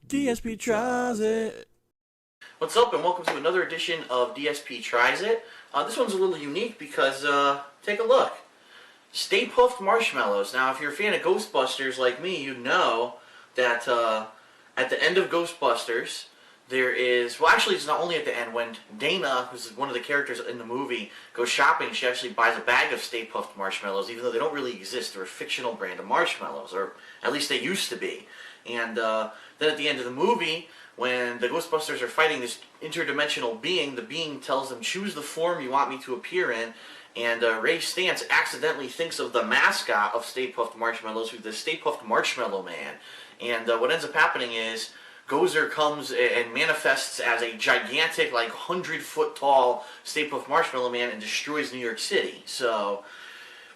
DSP Tries it. What's up, and welcome to another edition of DSP Tries It. This one's a little unique because, take a look. Stay Puft Marshmallows. Now, if you're a fan of Ghostbusters like me, you know that at the end of Ghostbusters, there is, well, actually, it's not only at the end. When Dana, who's one of the characters in the movie, goes shopping, she actually buys a bag of Stay Puft Marshmallows, even though they don't really exist. They're a fictional brand of marshmallows, or at least they used to be. And then at the end of the movie, when the Ghostbusters are fighting this interdimensional being, the being tells them, choose the form you want me to appear in. And Ray Stantz accidentally thinks of the mascot of Stay Puft Marshmallows, who's the Stay Puft Marshmallow Man. And what ends up happening is Gozer comes and manifests as a gigantic, like 100-foot tall Stay Puft Marshmallow Man and destroys New York City. So,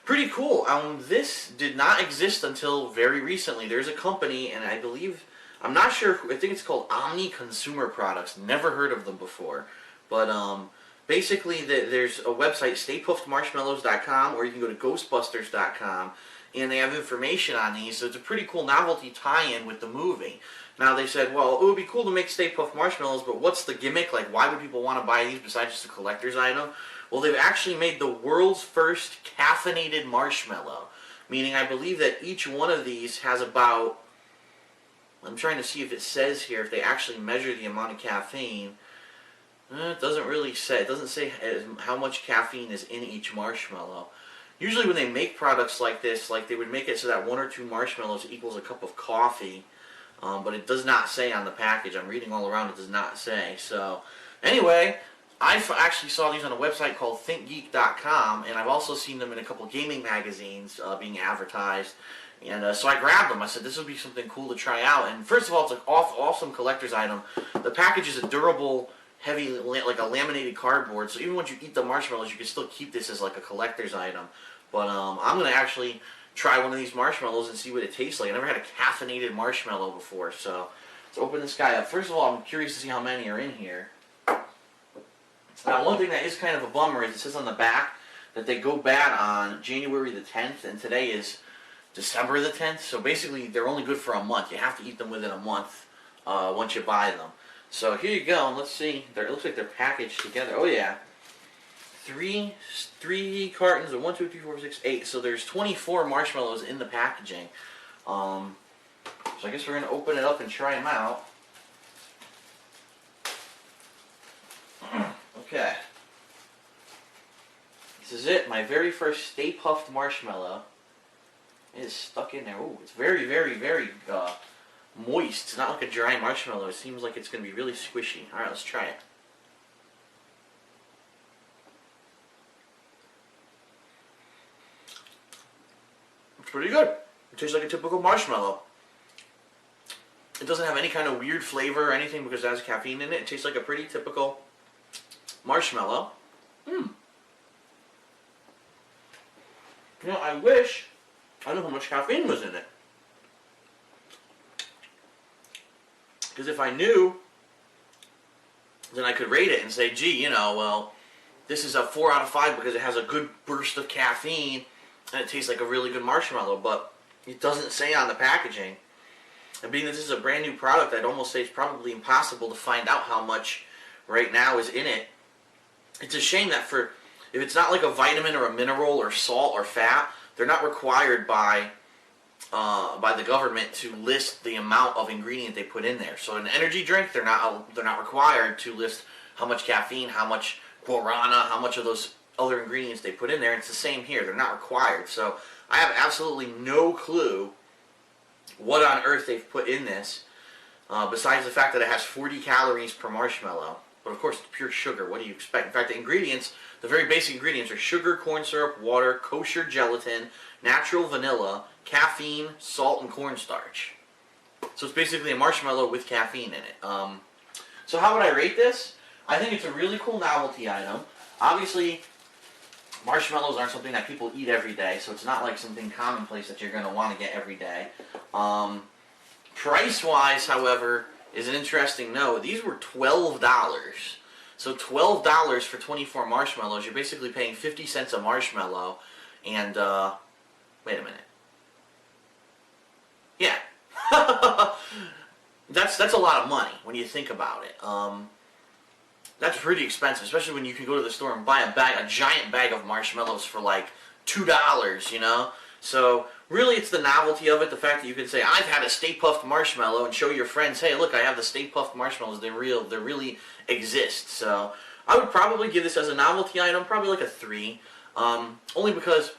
pretty cool. This did not exist until very recently. There's a company, and I believe, I'm not sure, I think it's called Omni Consumer Products. Never heard of them before. But basically, there's a website, staypuftmarshmallows.com, or you can go to ghostbusters.com, and they have information on these. So it's a pretty cool novelty tie-in with the movie. Now they said, well, it would be cool to make Stay Puft Marshmallows, but what's the gimmick? Like, why would people want to buy these besides just a collector's item? Well, they've actually made the world's first caffeinated marshmallow. Meaning, I believe that each one of these has about, I'm trying to see if it says here, if they actually measure the amount of caffeine. It doesn't really say. It doesn't say how much caffeine is in each marshmallow. Usually when they make products like this, like they would make it so that 1 or 2 marshmallows equals a cup of coffee. But it does not say on the package. I'm reading all around, it does not say. So, anyway, I actually saw these on a website called thinkgeek.com, and I've also seen them in a couple gaming magazines being advertised. And so I grabbed them. I said, this would be something cool to try out. And first of all, it's an awesome collector's item. The package is a durable, heavy, like a laminated cardboard. So even once you eat the marshmallows, you can still keep this as like a collector's item. But I'm going to actually try one of these marshmallows and see what it tastes like. I never had a caffeinated marshmallow before, so let's open this guy up. First of all, I'm curious to see how many are in here. Now, one thing that is kind of a bummer is it says on the back that they go bad on January the 10th, and today is December the 10th, so basically they're only good for a month. You have to eat them within a month once you buy them. So here you go, and let's see. It looks like they're packaged together. Oh yeah. Three cartons of 1, 2, 3, 4, 6, 8. So there's 24 marshmallows in the packaging. So I guess we're going to open it up and try them out. Okay. This is it. My very first Stay Puft Marshmallow. It is stuck in there. Ooh, it's very, very, very moist. It's not like a dry marshmallow. It seems like it's going to be really squishy. Alright, let's try it. Pretty good. It tastes like a typical marshmallow. It doesn't have any kind of weird flavor or anything because it has caffeine in it. It tastes like a pretty typical marshmallow. You know, I wish I knew how much caffeine was in it. Because if I knew, then I could rate it and say, gee, you know, well, this is a 4 out of 5 because it has a good burst of caffeine and it tastes like a really good marshmallow, but it doesn't say on the packaging. And being that this is a brand new product, I'd almost say it's probably impossible to find out how much right now is in it. It's a shame that if it's not like a vitamin or a mineral or salt or fat, they're not required by the government to list the amount of ingredient they put in there. So an energy drink, they're not required to list how much caffeine, how much guarana, how much of those other ingredients they put in there. It's the same here. They're not required. So I have absolutely no clue what on earth they've put in this, besides the fact that it has 40 calories per marshmallow. But of course, it's pure sugar. What do you expect? In fact, the ingredients, the very basic ingredients are sugar, corn syrup, water, kosher gelatin, natural vanilla, caffeine, salt, and cornstarch. So it's basically a marshmallow with caffeine in it. So how would I rate this? I think it's a really cool novelty item. Obviously, marshmallows aren't something that people eat every day, so it's not like something commonplace that you're going to want to get every day. Price-wise, however, is an interesting note. These were $12. So $12 for 24 marshmallows. You're basically paying 50 cents a marshmallow. And, wait a minute. Yeah. that's a lot of money when you think about it. That's pretty expensive, especially when you can go to the store and buy a giant bag of marshmallows for like $2, you know? So really it's the novelty of it, the fact that you can say, I've had a Stay Puft Marshmallow, and show your friends, hey look, I have the Stay Puft Marshmallows, they really exist. So I would probably give this as a novelty item, probably like a 3. Only because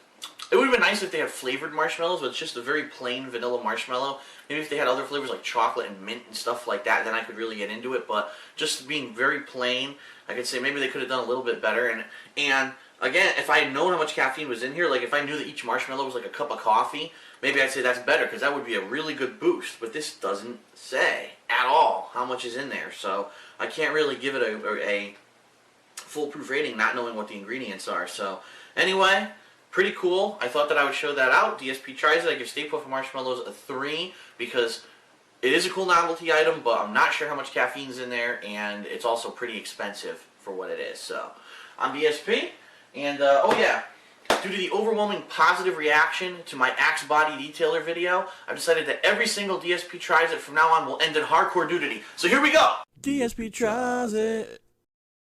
it would have been nice if they had flavored marshmallows, but it's just a very plain vanilla marshmallow. Maybe if they had other flavors like chocolate and mint and stuff like that, then I could really get into it. But just being very plain, I could say maybe they could have done a little bit better. And again, if I had known how much caffeine was in here, like if I knew that each marshmallow was like a cup of coffee, maybe I'd say that's better, because that would be a really good boost. But this doesn't say at all how much is in there, so I can't really give it a foolproof rating not knowing what the ingredients are. So anyway, pretty cool. I thought that I would show that out. DSP Tries It. I give Stay Puft Marshmallows a 3 because it is a cool novelty item, but I'm not sure how much caffeine's in there, and it's also pretty expensive for what it is. So I'm DSP, and oh yeah, due to the overwhelming positive reaction to my Axe Body Detailer video, I've decided that every single DSP Tries It from now on will end in hardcore nudity. So here we go! DSP Tries It.